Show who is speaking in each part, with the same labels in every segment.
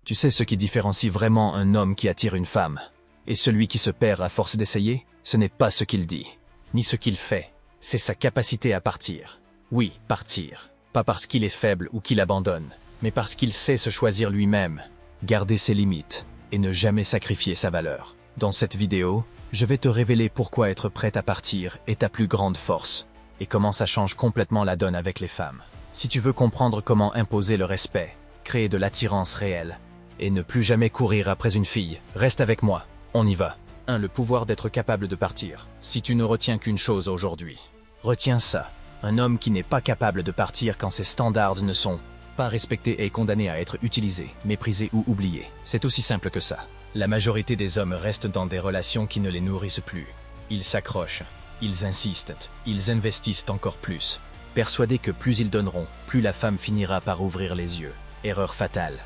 Speaker 1: Tu sais ce qui différencie vraiment un homme qui attire une femme et celui qui se perd à force d'essayer? Ce n'est pas ce qu'il dit, ni ce qu'il fait, c'est sa capacité à partir. Oui, partir. Pas parce qu'il est faible ou qu'il abandonne, mais parce qu'il sait se choisir lui-même, garder ses limites et ne jamais sacrifier sa valeur. Dans cette vidéo, je vais te révéler pourquoi être prête à partir est ta plus grande force et comment ça change complètement la donne avec les femmes. Si tu veux comprendre comment imposer le respect, créer de l'attirance réelle et ne plus jamais courir après une fille, reste avec moi, on y va. 1. Le pouvoir d'être capable de partir. Si tu ne retiens qu'une chose aujourd'hui, retiens ça. Un homme qui n'est pas capable de partir quand ses standards ne sont pas respectés est condamné à être utilisé, méprisé ou oublié. C'est aussi simple que ça. La majorité des hommes restent dans des relations qui ne les nourrissent plus. Ils s'accrochent, ils insistent, ils investissent encore plus, persuadés que plus ils donneront, plus la femme finira par ouvrir les yeux. Erreur fatale.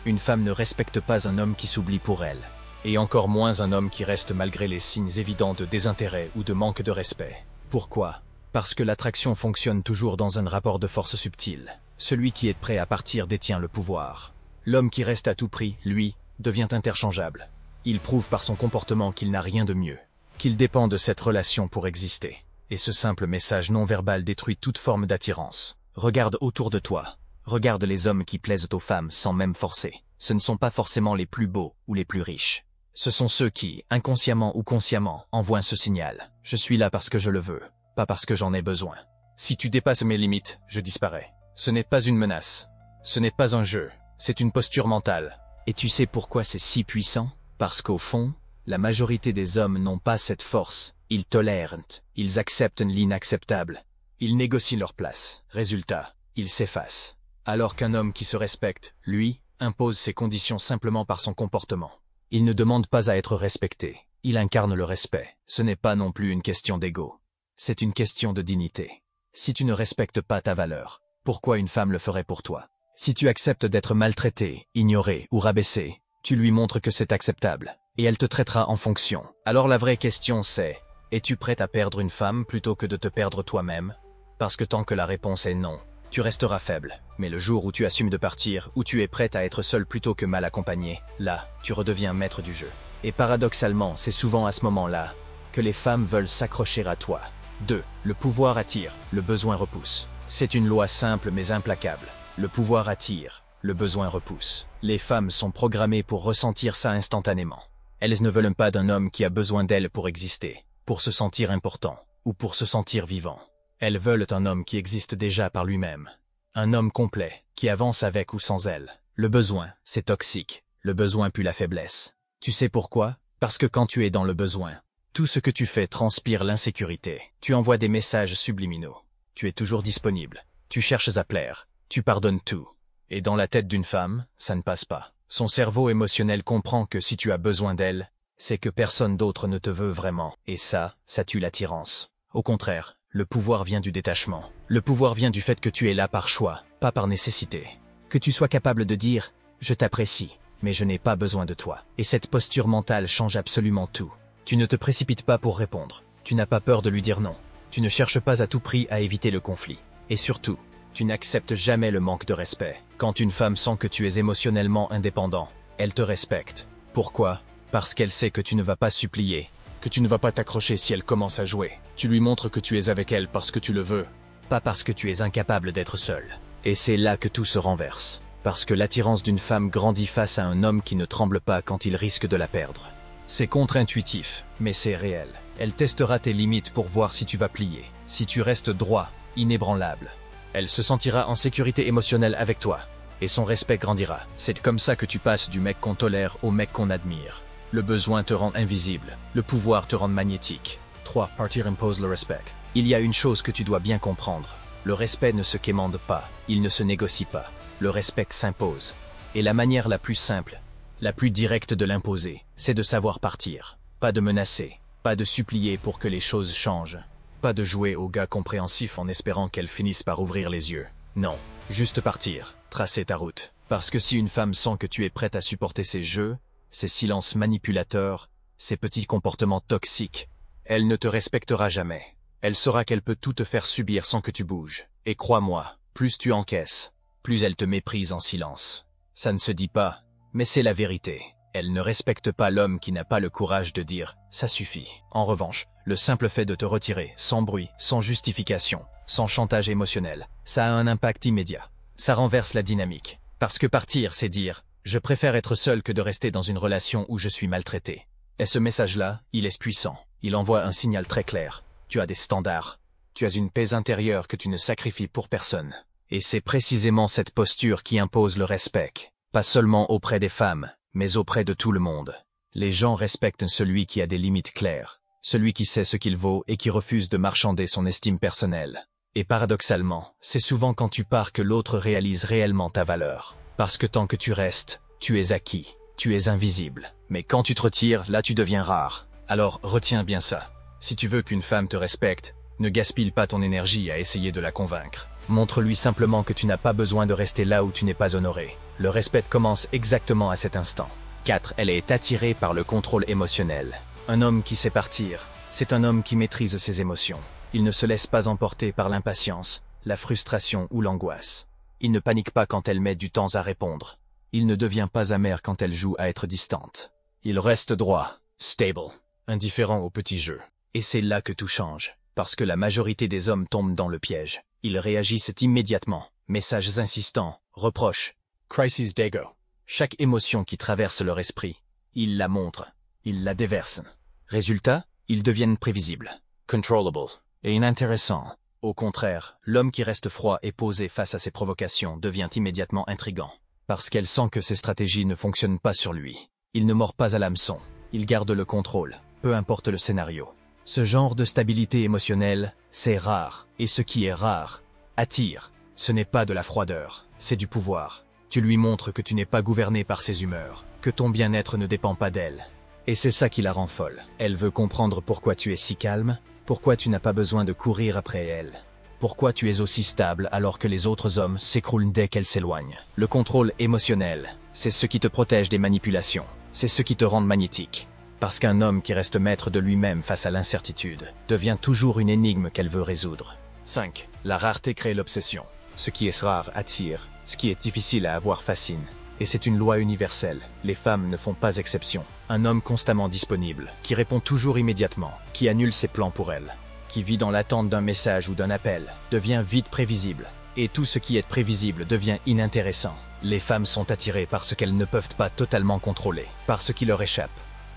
Speaker 1: Une femme ne respecte pas un homme qui s'oublie pour elle, et encore moins un homme qui reste malgré les signes évidents de désintérêt ou de manque de respect. Pourquoi ? Parce que l'attraction fonctionne toujours dans un rapport de force subtil. Celui qui est prêt à partir détient le pouvoir. L'homme qui reste à tout prix, lui, devient interchangeable. Il prouve par son comportement qu'il n'a rien de mieux, qu'il dépend de cette relation pour exister. Et ce simple message non verbal détruit toute forme d'attirance. Regarde autour de toi. Regarde les hommes qui plaisent aux femmes sans même forcer. Ce ne sont pas forcément les plus beaux ou les plus riches. Ce sont ceux qui, inconsciemment ou consciemment, envoient ce signal. Je suis là parce que je le veux, pas parce que j'en ai besoin. Si tu dépasses mes limites, je disparais. Ce n'est pas une menace. Ce n'est pas un jeu. C'est une posture mentale. Et tu sais pourquoi c'est si puissant? Parce qu'au fond, la majorité des hommes n'ont pas cette force. Ils tolèrent, ils acceptent l'inacceptable. Ils négocient leur place. Résultat, ils s'effacent. Alors qu'un homme qui se respecte, lui, impose ses conditions simplement par son comportement. Il ne demande pas à être respecté. Il incarne le respect. Ce n'est pas non plus une question d'ego. C'est une question de dignité. Si tu ne respectes pas ta valeur, pourquoi une femme le ferait pour toi? Si tu acceptes d'être maltraité, ignoré ou rabaissé, tu lui montres que c'est acceptable, et elle te traitera en fonction. Alors la vraie question c'est, es-tu prête à perdre une femme plutôt que de te perdre toi-même? Parce que tant que la réponse est non, tu resteras faible. Mais le jour où tu assumes de partir, où tu es prête à être seule plutôt que mal accompagnée, là, tu redeviens maître du jeu. Et paradoxalement, c'est souvent à ce moment-là que les femmes veulent s'accrocher à toi. 2. Le pouvoir attire, le besoin repousse. C'est une loi simple mais implacable. Le pouvoir attire, le besoin repousse. Les femmes sont programmées pour ressentir ça instantanément. Elles ne veulent pas d'un homme qui a besoin d'elles pour exister, pour se sentir important, ou pour se sentir vivant. Elles veulent un homme qui existe déjà par lui-même. Un homme complet, qui avance avec ou sans elles. Le besoin, c'est toxique. Le besoin pue la faiblesse. Tu sais pourquoi? Parce que quand tu es dans le besoin, tout ce que tu fais transpire l'insécurité. Tu envoies des messages subliminaux. Tu es toujours disponible. Tu cherches à plaire. Tu pardonnes tout. Et dans la tête d'une femme, ça ne passe pas. Son cerveau émotionnel comprend que si tu as besoin d'elle, c'est que personne d'autre ne te veut vraiment. Et ça tue l'attirance. Au contraire, le pouvoir vient du détachement. Le pouvoir vient du fait que tu es là par choix, pas par nécessité. Que tu sois capable de dire « Je t'apprécie, mais je n'ai pas besoin de toi ». Et cette posture mentale change absolument tout. Tu ne te précipites pas pour répondre. Tu n'as pas peur de lui dire non. Tu ne cherches pas à tout prix à éviter le conflit. Et surtout, tu n'acceptes jamais le manque de respect. Quand une femme sent que tu es émotionnellement indépendant, elle te respecte. Pourquoi? Parce qu'elle sait que tu ne vas pas supplier, que tu ne vas pas t'accrocher si elle commence à jouer. Tu lui montres que tu es avec elle parce que tu le veux, pas parce que tu es incapable d'être seul. Et c'est là que tout se renverse. Parce que l'attirance d'une femme grandit face à un homme qui ne tremble pas quand il risque de la perdre. C'est contre-intuitif, mais c'est réel. Elle testera tes limites pour voir si tu vas plier, si tu restes droit, inébranlable. Elle se sentira en sécurité émotionnelle avec toi, et son respect grandira. C'est comme ça que tu passes du mec qu'on tolère au mec qu'on admire. Le besoin te rend invisible, le pouvoir te rend magnétique. 3. Partir impose le respect. Il y a une chose que tu dois bien comprendre. Le respect ne se quémande pas, il ne se négocie pas. Le respect s'impose. Et la manière la plus simple, la plus directe de l'imposer, c'est de savoir partir. Pas de menacer, pas de supplier pour que les choses changent. Pas de jouer au gars compréhensif en espérant qu'elle finisse par ouvrir les yeux. Non, juste partir, tracer ta route. Parce que si une femme sent que tu es prête à supporter ses jeux, ses silences manipulateurs, ses petits comportements toxiques, elle ne te respectera jamais. Elle saura qu'elle peut tout te faire subir sans que tu bouges. Et crois-moi, plus tu encaisses, plus elle te méprise en silence. Ça ne se dit pas, Mais c'est la vérité. Elle ne respecte pas l'homme qui n'a pas le courage de dire « ça suffit ». En revanche, le simple fait de te retirer, sans bruit, sans justification, sans chantage émotionnel, ça a un impact immédiat. Ça renverse la dynamique. Parce que partir, c'est dire « je préfère être seul que de rester dans une relation où je suis maltraité ». Et ce message-là, il est puissant. Il envoie un signal très clair. Tu as des standards. Tu as une paix intérieure que tu ne sacrifies pour personne. Et c'est précisément cette posture qui impose le respect. Pas seulement auprès des femmes, mais auprès de tout le monde. Les gens respectent celui qui a des limites claires, celui qui sait ce qu'il vaut et qui refuse de marchander son estime personnelle. Et paradoxalement, c'est souvent quand tu pars que l'autre réalise réellement ta valeur. Parce que tant que tu restes, tu es acquis, tu es invisible. Mais quand tu te retires, là tu deviens rare. Alors retiens bien ça. Si tu veux qu'une femme te respecte, ne gaspille pas ton énergie à essayer de la convaincre. Montre-lui simplement que tu n'as pas besoin de rester là où tu n'es pas honoré. Le respect commence exactement à cet instant. 4. Elle est attirée par le contrôle émotionnel. Un homme qui sait partir, c'est un homme qui maîtrise ses émotions. Il ne se laisse pas emporter par l'impatience, la frustration ou l'angoisse. Il ne panique pas quand elle met du temps à répondre. Il ne devient pas amer quand elle joue à être distante. Il reste droit, stable, indifférent aux petits jeux. Et c'est là que tout change, parce que la majorité des hommes tombent dans le piège. Ils réagissent immédiatement, messages insistants, reproches, crises d'ego. Chaque émotion qui traverse leur esprit, ils la montrent, ils la déversent. Résultat, ils deviennent prévisibles, controllable et inintéressants. Au contraire, l'homme qui reste froid et posé face à ces provocations devient immédiatement intrigant. Parce qu'elle sent que ses stratégies ne fonctionnent pas sur lui. Il ne mord pas à l'hameçon, il garde le contrôle, peu importe le scénario. Ce genre de stabilité émotionnelle, c'est rare, et ce qui est rare, attire. Ce n'est pas de la froideur, c'est du pouvoir. Tu lui montres que tu n'es pas gouverné par ses humeurs, que ton bien-être ne dépend pas d'elle. Et c'est ça qui la rend folle. Elle veut comprendre pourquoi tu es si calme, pourquoi tu n'as pas besoin de courir après elle. Pourquoi tu es aussi stable alors que les autres hommes s'écroulent dès qu'elle s'éloigne. Le contrôle émotionnel, c'est ce qui te protège des manipulations, c'est ce qui te rend magnétique. Parce qu'un homme qui reste maître de lui-même face à l'incertitude devient toujours une énigme qu'elle veut résoudre. 5. La rareté crée l'obsession. Ce qui est rare attire, ce qui est difficile à avoir fascine. Et c'est une loi universelle, les femmes ne font pas exception. Un homme constamment disponible, qui répond toujours immédiatement, qui annule ses plans pour elle, qui vit dans l'attente d'un message ou d'un appel, devient vite prévisible. Et tout ce qui est prévisible devient inintéressant. Les femmes sont attirées par ce qu'elles ne peuvent pas totalement contrôler, par ce qui leur échappe.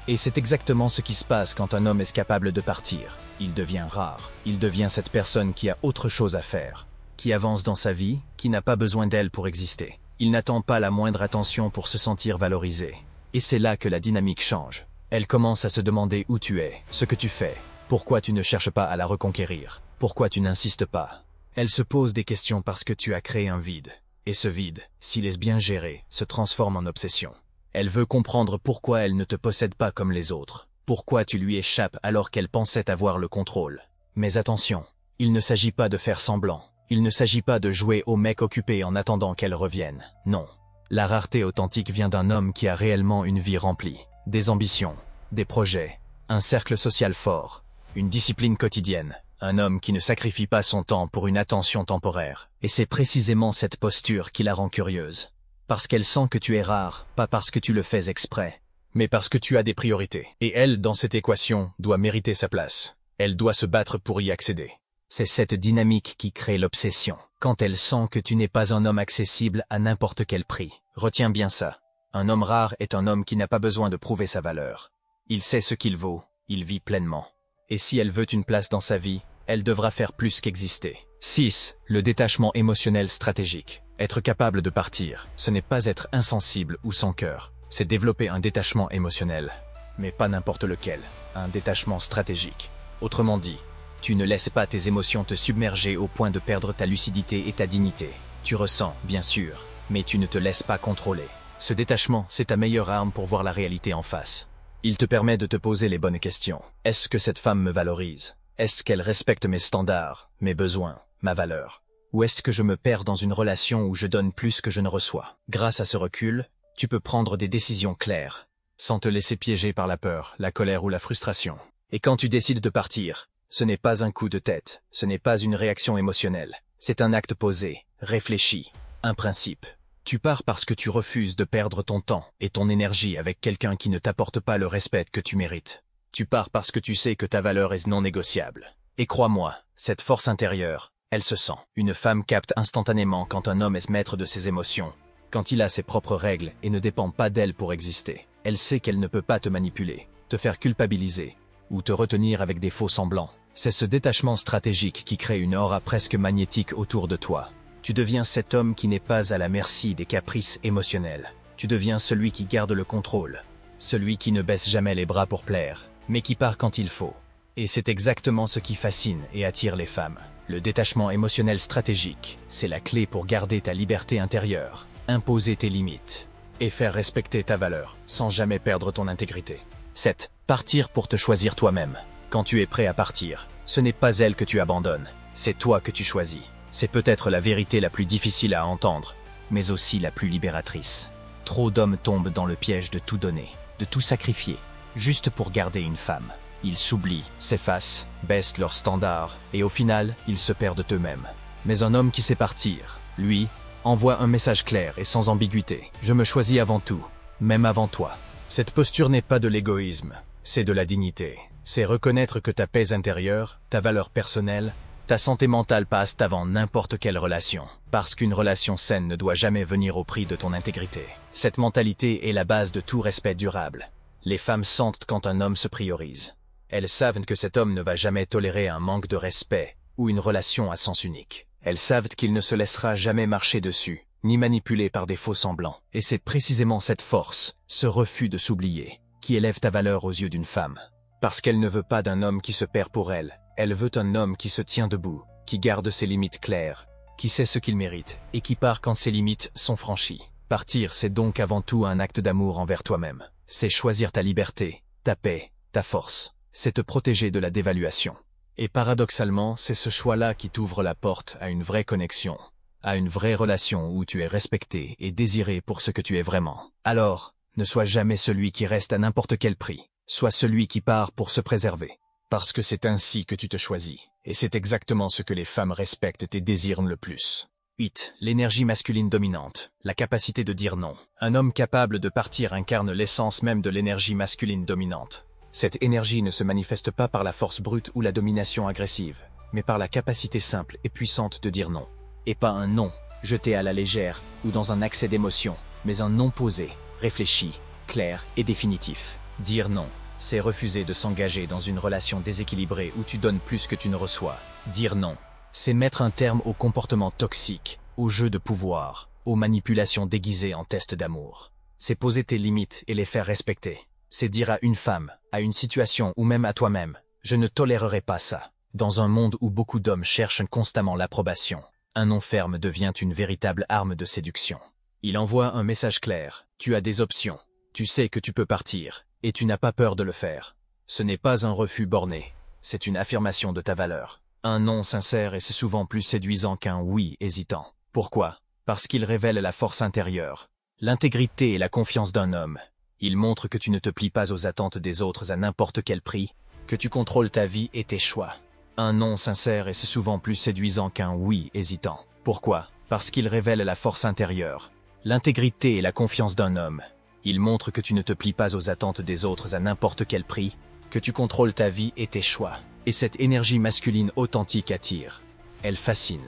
Speaker 1: Et c'est exactement ce qui se passe quand un homme est capable de partir. Il devient rare. Il devient cette personne qui a autre chose à faire, qui avance dans sa vie, qui n'a pas besoin d'elle pour exister. Il n'attend pas la moindre attention pour se sentir valorisé. Et c'est là que la dynamique change. Elle commence à se demander où tu es, ce que tu fais, pourquoi tu ne cherches pas à la reconquérir, pourquoi tu n'insistes pas. Elle se pose des questions parce que tu as créé un vide. Et ce vide, s'il est bien géré, se transforme en obsession. Elle veut comprendre pourquoi elle ne te possède pas comme les autres, pourquoi tu lui échappes alors qu'elle pensait avoir le contrôle. Mais attention, il ne s'agit pas de faire semblant, il ne s'agit pas de jouer au mec occupé en attendant qu'elle revienne, non. La rareté authentique vient d'un homme qui a réellement une vie remplie, des ambitions, des projets, un cercle social fort, une discipline quotidienne, un homme qui ne sacrifie pas son temps pour une attention temporaire. Et c'est précisément cette posture qui la rend curieuse. Parce qu'elle sent que tu es rare, pas parce que tu le fais exprès, mais parce que tu as des priorités. Et elle, dans cette équation, doit mériter sa place. Elle doit se battre pour y accéder. C'est cette dynamique qui crée l'obsession. Quand elle sent que tu n'es pas un homme accessible à n'importe quel prix. Retiens bien ça. Un homme rare est un homme qui n'a pas besoin de prouver sa valeur. Il sait ce qu'il vaut, il vit pleinement. Et si elle veut une place dans sa vie, elle devra faire plus qu'exister. 6. Le détachement émotionnel stratégique. Être capable de partir, ce n'est pas être insensible ou sans cœur, c'est développer un détachement émotionnel. Mais pas n'importe lequel, un détachement stratégique. Autrement dit, tu ne laisses pas tes émotions te submerger au point de perdre ta lucidité et ta dignité. Tu ressens, bien sûr, mais tu ne te laisses pas contrôler. Ce détachement, c'est ta meilleure arme pour voir la réalité en face. Il te permet de te poser les bonnes questions. Est-ce que cette femme me valorise? Est-ce qu'elle respecte mes standards, mes besoins, ma valeur? Ou est-ce que je me perds dans une relation où je donne plus que je ne reçois? Grâce à ce recul, tu peux prendre des décisions claires, sans te laisser piéger par la peur, la colère ou la frustration. Et quand tu décides de partir, ce n'est pas un coup de tête, ce n'est pas une réaction émotionnelle. C'est un acte posé, réfléchi, un principe. Tu pars parce que tu refuses de perdre ton temps et ton énergie avec quelqu'un qui ne t'apporte pas le respect que tu mérites. Tu pars parce que tu sais que ta valeur est non négociable. Et crois-moi, cette force intérieure, elle se sent. Une femme capte instantanément quand un homme est maître de ses émotions, quand il a ses propres règles et ne dépend pas d'elle pour exister. Elle sait qu'elle ne peut pas te manipuler, te faire culpabiliser, ou te retenir avec des faux semblants. C'est ce détachement stratégique qui crée une aura presque magnétique autour de toi. Tu deviens cet homme qui n'est pas à la merci des caprices émotionnels. Tu deviens celui qui garde le contrôle, celui qui ne baisse jamais les bras pour plaire, mais qui part quand il faut. Et c'est exactement ce qui fascine et attire les femmes. Le détachement émotionnel stratégique, c'est la clé pour garder ta liberté intérieure, imposer tes limites et faire respecter ta valeur sans jamais perdre ton intégrité. 7. Partir pour te choisir toi-même. Quand tu es prêt à partir, ce n'est pas elle que tu abandonnes, c'est toi que tu choisis. C'est peut-être la vérité la plus difficile à entendre, mais aussi la plus libératrice. Trop d'hommes tombent dans le piège de tout donner, de tout sacrifier, juste pour garder une femme. Ils s'oublient, s'effacent, baissent leurs standards, et au final, ils se perdent eux-mêmes. Mais un homme qui sait partir, lui, envoie un message clair et sans ambiguïté. Je me choisis avant tout, même avant toi. Cette posture n'est pas de l'égoïsme, c'est de la dignité. C'est reconnaître que ta paix intérieure, ta valeur personnelle, ta santé mentale passent avant n'importe quelle relation. Parce qu'une relation saine ne doit jamais venir au prix de ton intégrité. Cette mentalité est la base de tout respect durable. Les femmes sentent quand un homme se priorise. Elles savent que cet homme ne va jamais tolérer un manque de respect ou une relation à sens unique. Elles savent qu'il ne se laissera jamais marcher dessus, ni manipuler par des faux semblants. Et c'est précisément cette force, ce refus de s'oublier, qui élève ta valeur aux yeux d'une femme. Parce qu'elle ne veut pas d'un homme qui se perd pour elle, elle veut un homme qui se tient debout, qui garde ses limites claires, qui sait ce qu'il mérite, et qui part quand ses limites sont franchies. Partir, c'est donc avant tout un acte d'amour envers toi-même. C'est choisir ta liberté, ta paix, ta force. C'est te protéger de la dévaluation. Et paradoxalement, c'est ce choix-là qui t'ouvre la porte à une vraie connexion, à une vraie relation où tu es respecté et désiré pour ce que tu es vraiment. Alors, ne sois jamais celui qui reste à n'importe quel prix. Sois celui qui part pour se préserver. Parce que c'est ainsi que tu te choisis. Et c'est exactement ce que les femmes respectent et désirent le plus. 8. L'énergie masculine dominante. La capacité de dire non. Un homme capable de partir incarne l'essence même de l'énergie masculine dominante. Cette énergie ne se manifeste pas par la force brute ou la domination agressive, mais par la capacité simple et puissante de dire non. Et pas un non, jeté à la légère ou dans un accès d'émotion, mais un non posé, réfléchi, clair et définitif. Dire non, c'est refuser de s'engager dans une relation déséquilibrée où tu donnes plus que tu ne reçois. Dire non, c'est mettre un terme aux comportements toxiques, aux jeux de pouvoir, aux manipulations déguisées en tests d'amour. C'est poser tes limites et les faire respecter. C'est dire à une femme, à une situation ou même à toi-même, je ne tolérerai pas ça. Dans un monde où beaucoup d'hommes cherchent constamment l'approbation, un non ferme devient une véritable arme de séduction. Il envoie un message clair, tu as des options, tu sais que tu peux partir, et tu n'as pas peur de le faire. Ce n'est pas un refus borné, c'est une affirmation de ta valeur. Un non sincère est souvent plus séduisant qu'un oui hésitant. Pourquoi? Parce qu'il révèle la force intérieure, l'intégrité et la confiance d'un homme. Il montre que tu ne te plies pas aux attentes des autres à n'importe quel prix, que tu contrôles ta vie et tes choix. Un non sincère est souvent plus séduisant qu'un oui hésitant. Pourquoi? Parce qu'il révèle la force intérieure, l'intégrité et la confiance d'un homme. Il montre que tu ne te plies pas aux attentes des autres à n'importe quel prix, que tu contrôles ta vie et tes choix. Et cette énergie masculine authentique attire. Elle fascine.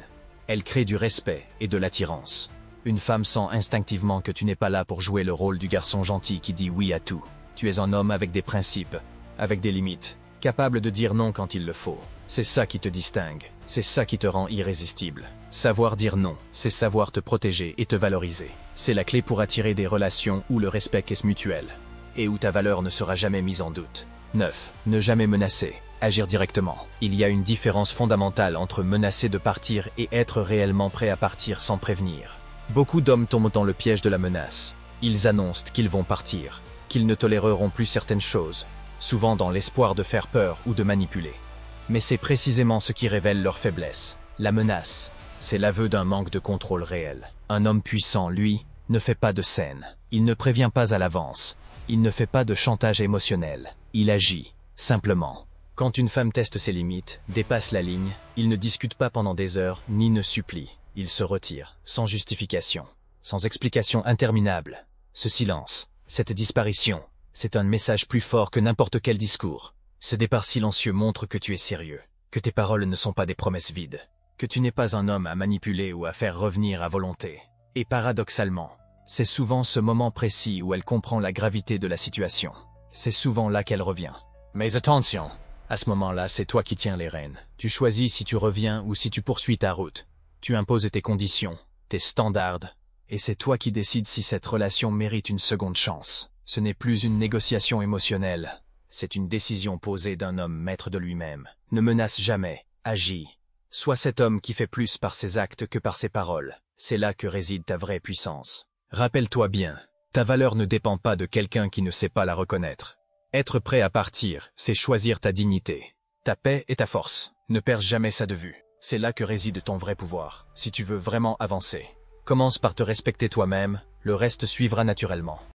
Speaker 1: Elle crée du respect et de l'attirance. Une femme sent instinctivement que tu n'es pas là pour jouer le rôle du garçon gentil qui dit oui à tout. Tu es un homme avec des principes, avec des limites, capable de dire non quand il le faut. C'est ça qui te distingue, c'est ça qui te rend irrésistible. Savoir dire non, c'est savoir te protéger et te valoriser. C'est la clé pour attirer des relations où le respect est mutuel et où ta valeur ne sera jamais mise en doute. 9. Ne jamais menacer, agir directement. Il y a une différence fondamentale entre menacer de partir et être réellement prêt à partir sans prévenir. Beaucoup d'hommes tombent dans le piège de la menace. Ils annoncent qu'ils vont partir, qu'ils ne toléreront plus certaines choses, souvent dans l'espoir de faire peur ou de manipuler. Mais c'est précisément ce qui révèle leur faiblesse. La menace, c'est l'aveu d'un manque de contrôle réel. Un homme puissant, lui, ne fait pas de scène. Il ne prévient pas à l'avance. Il ne fait pas de chantage émotionnel. Il agit, simplement. Quand une femme teste ses limites, dépasse la ligne, il ne discute pas pendant des heures, ni ne supplie. Il se retire, sans justification, sans explication interminable. Ce silence, cette disparition, c'est un message plus fort que n'importe quel discours. Ce départ silencieux montre que tu es sérieux, que tes paroles ne sont pas des promesses vides, que tu n'es pas un homme à manipuler ou à faire revenir à volonté. Et paradoxalement, c'est souvent ce moment précis où elle comprend la gravité de la situation. C'est souvent là qu'elle revient. Mais attention, à ce moment-là, c'est toi qui tiens les rênes. Tu choisis si tu reviens ou si tu poursuis ta route. Tu imposes tes conditions, tes standards, et c'est toi qui décides si cette relation mérite une seconde chance. Ce n'est plus une négociation émotionnelle, c'est une décision posée d'un homme maître de lui-même. Ne menace jamais, agis. Sois cet homme qui fait plus par ses actes que par ses paroles. C'est là que réside ta vraie puissance. Rappelle-toi bien, ta valeur ne dépend pas de quelqu'un qui ne sait pas la reconnaître. Être prêt à partir, c'est choisir ta dignité, ta paix et ta force. Ne perds jamais ça de vue. C'est là que réside ton vrai pouvoir, si tu veux vraiment avancer. Commence par te respecter toi-même, le reste suivra naturellement.